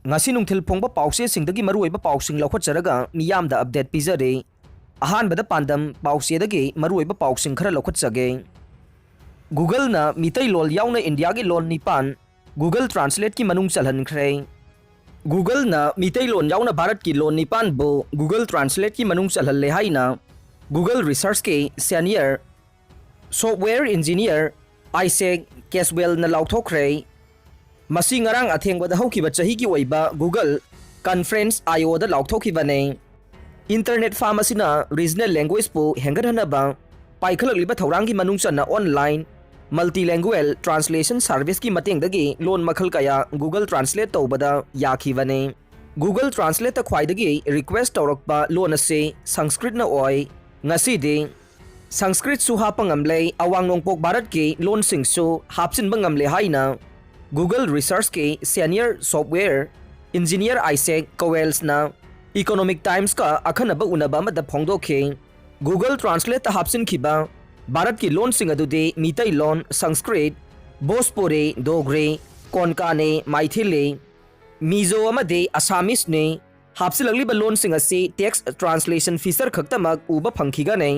ngasi nungthil phongba pause singdagi maruoiba pausing lawkhatjaraga miyamda update pizare ahanbada pandam pause dagi maruoiba pausing khara lawkhatjage Google na Meeteilon Yaona India gi lon nipan Google Translate ki manung Chalhankhre Google na Meeteilon Yaona Bharat ki lon nipan bo Google Translate ki manung chalhalle haina Google Research ke senior software engineer Isaac Caswell na lauthokre masi ngarang athengwada haukiba chahi ki oiba Google Conference IO da lauthokibane Internet pharmacy na regional language po hengadhanaba paikhalakliba thaurangi manungchana online multilingual translation service ki matengdagi lon makhal kaya Google Translate tawbada yakhibane Google Translate ta khwaidagi request tawrakpa lon ase Sanskrit na oi ngasidi Sanskrit su hapangamle awang nongpok Bharat ki lon singsu hapsin bangamle haina Google Research ke senior software engineer Isaac Cowells na Economic Times ka akhanaba unaba mada phongdokhe Google Translate ta hapsin khiba Bharat ki lon sing adude Meeteilon Sanskrit Bhojpuri Dogre Konkane Maithili Mizo amade Assamese ne hapsilagli ba lon sing ase text translation feature khaktamak uba phangkhiga ne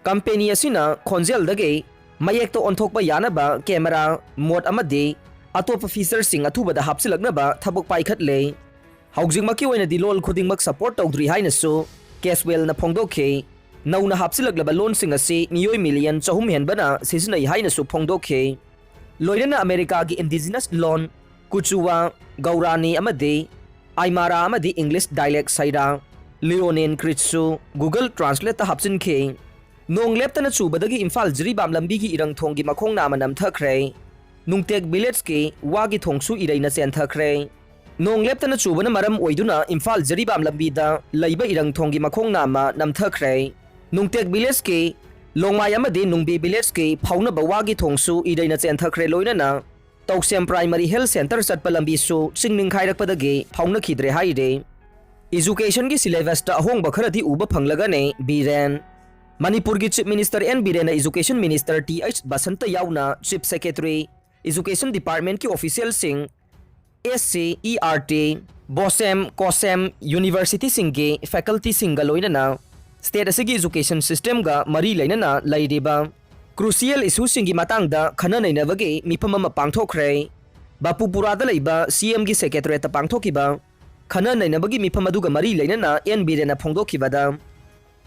company asina khonjel dage mayek to onthokpa yanaba camera mode amade atop feature sing athubada hapsilaknaba thabok paikhatle haujingmaki oina dilol khudingmak support tawdri haina so Caswell na phongdokhe nauna hapsilaklaba lon sing ase miyoi million chahum henbana sisinai haina su phongdokhe loirana America gi indigenous lon Kuchuwa Gaurani amade Aymara amade English dialect saira Leonin Kritsu Google Translate ta hapsinkhe nong leptana chubadagi Imphal Jiribam lambi gi irang thonggi makhong na manam thakre Nungtek village ke wagi thongsu iraina chenthakre nong leptana chubana maram oiduna Imphal Jiribam lambi da laiba irang thonggi makhong nama namthakre Nungtek village ke longmai amade nungbi village ke phauna bawagi thongsu iraina chenthakre loinana Tauksem Primary Health Center satpa lambi su singning khairakpadagi phauna khidre haire education gi syllabus ta ahong bakharadi uba phanglaga ne Biren Manipur gi Chief Minister N Biren Education Minister TH Basanta Yaona Chief Secretary Education Department ki official sing SCERT Bosem Kosem University singge faculty singa loinana state asigi education system ga mari lainana lairiba crucial issue singi matangda khana nainabagi mifam ama pangthokre Bapupura da laiba CM gi secretary ta pangthokiba khana nainabagi mifam aduga mari lainana N Biren phongdokhibada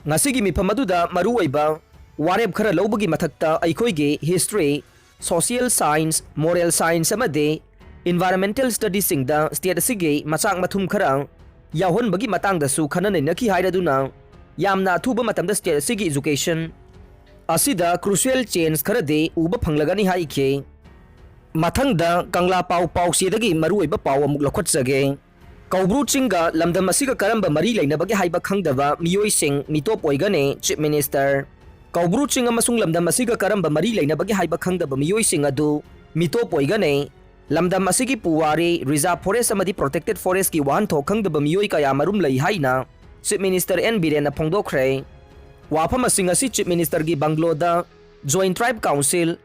ngasigi mifam aduda maru oiba warep khara lobagi mathakta aikoige history social science moral science amade environmental studies singda state asige machang mathum khara yahon bagi matang da su khana nei nakhi hairaduna yamna thuba matamda state asige education asida crucial change khara de uba phanglagani haike mathangda kangla pau pau sedagi maru oiba pau amuk lokhatjage Kaubru chinga lamdam asiga karamba mari lainabagi haiba khangdaba miyoi sing mitop oigane Chief Minister Kaubru chinga masung lamdam asiga karamba mari lainabagi haiba khangdaba miyoi sing adu mitop oigane lamdam asigi puwari reserve forest amadi protected forest ki wan tho khangdaba miyoi kaya marum lai haina Chief Minister N Biren phongdokhre wafam asing asi Chief Minister gi Bangloda Joint Tribe Council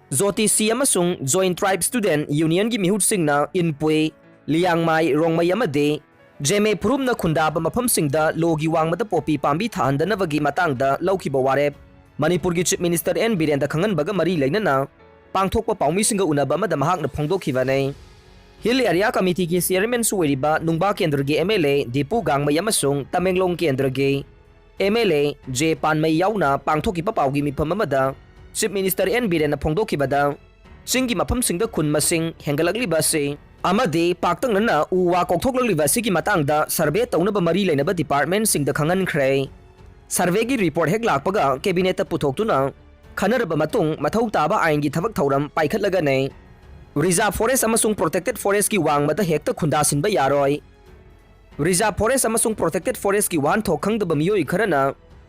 Joti C amasung Joint Tribe Student Union gi mihut singna inpui Liangmai rongmai amade Jeme Purumna khundaba mafam singda logi wangmada popi pambi thahandanabagi matangda laukiba warep Manipur gi Chief Minister N Biren da khangan baga mari lainana pangthokpa paumi singa unaba amada mahakna phongdokhibane Hill Area Committee ki chairman suweriba Nungba Kendra gi MLA Dipu Gangmai amasung Tamenglong Kendra gi MLA J Panmai Yaona pangthokipa paugi mifam amada Chief Minister N Biren phongdokhibada singi mafam singda khun masing hengalakliba se amade paktang nana uwa kokthokliba sigi matangda survey taunaba mari lainaba department singda Khangankhre survey gi report hek lakpaga cabinet ta puthoktuna khanaraba matung mathau taba ain gi thabak thauram paikhatlaga ne reserve forest amasung protected forest ki wangmata hekta khunda sinba yaroi reserve forest amasung protected forest ki wan thokhangdaba miyoi kharana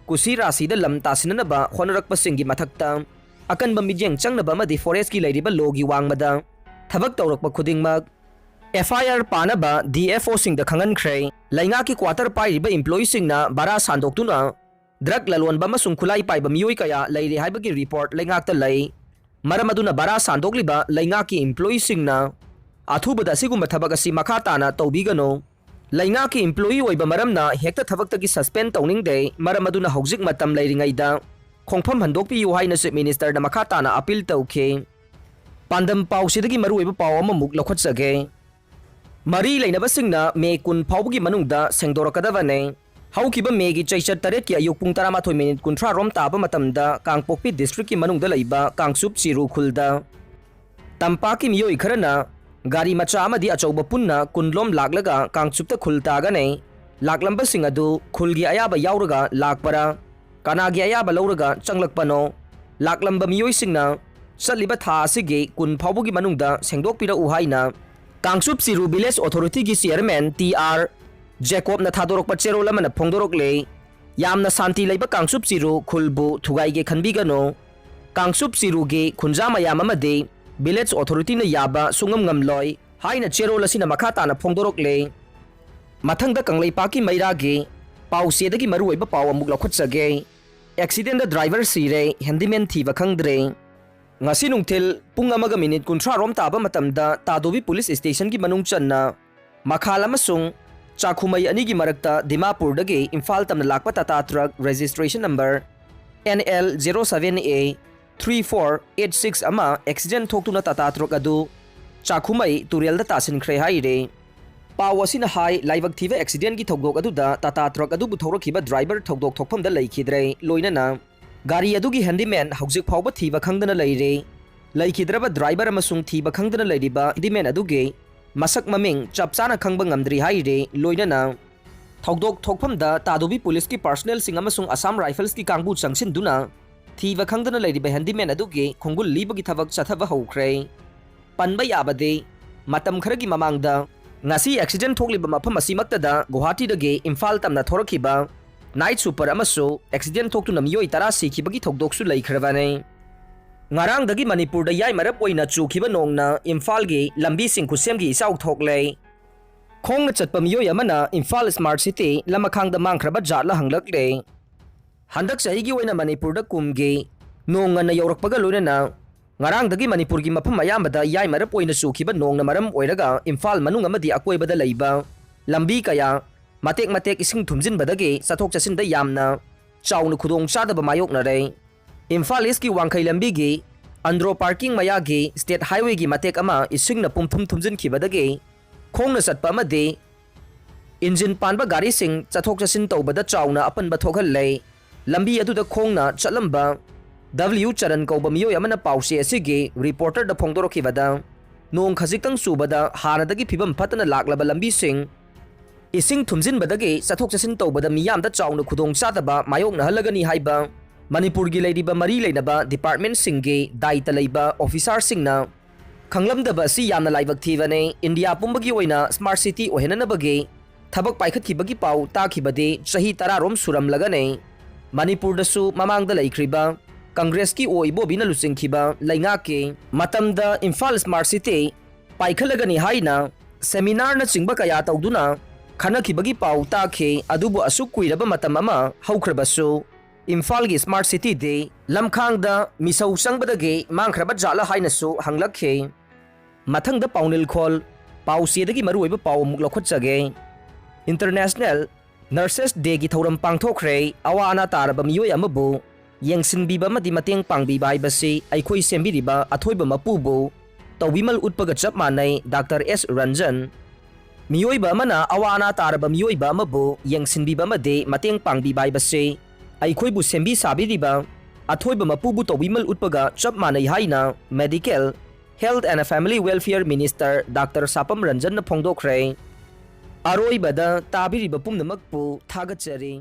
kusi rasi da lam tasinanaba honarakpa singi mathakta akanba mijeng changnaba amadi forest ki lairiba logi wangmada thabak tawrakpa khudingmak FIR panaba DFO sing da Khangankhre lainga ki quarter pairiba employee sing na bara sandoktuna drug lalonba masung khulai paiba miyoi kaya lairi haibagi report laingak ta lai maram aduna bara sandokliba lainga ki employee sing na अथुबदा असिगुम्बा थबक असि मखा ताना तौबिगनो लैंगा की employee ओइबा मरमना हेक्ता थबक्तगी suspend तौनिंगदे मरम अदुना हौजिक मतम लैरिंगैदा खोंफम हंदोकपियु हाइना chief minister दा मखा ताना appeal तौखे पांडम पाउसिदगी मरुइबा पाउ अममुक लौखटसगे मरी लेनबसिंगना मे कुन फाउबगी मनुंगदा सेंगदोरकदबने हौकिबा मेगी चैचत तरेट की अयुक पुंग 13 मिनिट 30 रोम ताबा मतमदा कांगपोकपी डिस्ट्रिक्ट की मनुंगदा लैबा कांगसुप चिरु खुलदा तंपाकी मियोई खरना गाड़ी मचा अमदी अचौबा पुन्ना कुनलोम लाक्लगा कांगसुपता खुल तागने लाक्लंबसिंग अदु खुलगी अयाबा याउरगा लाकपरा कनागी अयाबा लौरगा चंगलकपनो लाक्लंबा मियोइसिंगना चलिबा था असिगे कुन फाउबगी मनुंगदा सेंगदोकपिरा उहाइना कांगसुप चिरु विलेज ऑथोरिटी की चेयरमैन TR जैकोब न थादोरक चेरोल अमना फोंदोरकले यामना शांति लैबा कांगसुप चिरु खुलबु थुगाइगे खनबिगनो कांगसुप चिरुगे खुंजा मयाम अमदे विलेज ऑथोरिटी न याबा सुंगम ngमलोय हाइना चेरोल असिना मखा ताना फोंदोरकले मथंगदा कंगलैपाकी मैरागे पाउसेदगी मरुइबा पाउ अमुक लौखटसगे एक्सीडेंट द ड्राइवर सिरे handyman थीबा खंगद्रे ngasi nungthil pung amaga minute 30 rom taba matamda tadobi police station ki manung channa makhal amasung chakhumai ani gi marakta dimapur dagi imphal tamna lakpa tata truck registration number NL07A 3486 ama accident thoktuna tata truck adu chakhumai turial da tasinkhre haire pawasina hai laibak thiba accident ki thogdok adu da tata truck adu bu thorokhiba driver thogdok thokpham da leikhidre loinana गाड़ी अदुगी handyman हौजिक फाउबा थीबा खंगदना लैरे लैखिद्रबा driver अमसुंग थीबा खंगदना लैरिबा handyman अदुगे मसक ममिंग चपचाना खंगबा ngमद्री हाइरे लोइनना थौदोक थोकफमदा तादोबी police की personal सिंग अमसुंग Assam rifles की कांगबु चंगसिनदुना थीबा खंगदना लैरिबा handyman अदुगे खोंगुल लीबगी थबक चथबा हौख्रे पनबा याबदे मतम खरगी ममांगदा ngasi accident थोकलिबा मफम असिमक्तदा गुवाहाटी दगे इम्फाल तमना थोरखिबा नाइट सुपर अमसो एक्सीडेंट थोक्तुना मियोई 10 सिखिबगी थौदोकसु लैखरबाने ngarang dagi manipur da yai marap oina chukhiba nongna imphal gi lambi sing khusem gi isau thokle khong chatpa miyoi amana imphal smart city lamakhang da mangkhraba jatla hanglakle handak sahi gi oina manipur da kumgi nonga na yorakpaga loina ngarang dagi manipur gi mafam ayamba da yai marap oina chukhiba nongna maram oiraga imphal manung amadi akoiba da leiba lambi kaya matek matek ising thumjin badagi chathok chasin da yamna chauna khudong chadaba mayok na re Imphal East की वांखै लंबी की अंद्रो parking मया की state highway की मतेक अमा इसिंग न पुमथुम थुमजिन खिबदगे खोंग न चटपा अमदे engine Panba गाड़ी सिंग चथोक चसिन तौबदा चाउना अपनबा थोखल्लै लंबी अदुदा खोंग न चलंबा W चरण कौबा मियोय अमना पाउसे असिगे रिपोर्टर द फोंगदोरखिबदा नोंग खजिक्तंग सुबदा हानदगी फिबम फतना लाक्लबा लंबी सिंग इसिंग थुमजिन बदगे चथोक चसिन तौबदा मियामदा चाउना खुदोंग चादबा मायोक न हलगनी हाइबा मणिपुर की लेरिबा मरी लेनबा डिपार्टमेंट सिंगे दायित्व लेबा ऑफिसर सिंगना खंगलमदबा सि यामना लाइबक थीबने इंडिया पुंबगी ओइना स्मार्ट सिटी ओहेननबगे थबक पाइखतखिबगी पाउ ताखिबदे चही 10 रोम सुरम लगने मणिपुर दसु ममांगदा लैख्रिबा कांग्रेस की ओइबोबिना लुचिंखिबा लैंगा के मतमदा इम्फाल स्मार्ट सिटी पाइखलगनी हाइना सेमिनार न चिंबा कया तौदुना खनखिबगी पाउ ताखे अदुबु असु कुइरबा मतम अमा हौख्रबसु इम्फाल की स्मार्ट सिटी दे लमखांग मिसौ चंगबदगे मांखरब जाला हाइनसु हंगलखे मथंग द पाउनिल खोल पाउसेदगी मरुइब पाउ मुक लखोचगे इंटरनेशनल नर्सेस डे की थौरम पांगथोखरे अवाना तारब मियोय अमबु येंसिनबिबा मदि मतेंग पांगबिबा हाइबसि अइखोइ सेंबिरिबा अथोइबा मपुबु तौबिमल उटपग चप मानै डॉक्टर S रंजन मियोइबा मना अवाना तारब मियोइबा अमबु येंसिनबिबा मदे मतेंग पांगबिबा हाइबसि अइखोइबु सेंबि साबिरिबा अथोइबा मपुबु तौबिमल उटपगा चप मानै हाइना medical health and family welfare minister doctor Sapam Ranjan फोंदोखरे अरोइबदा ताबिरिबा पुमनमकपु थागचरी।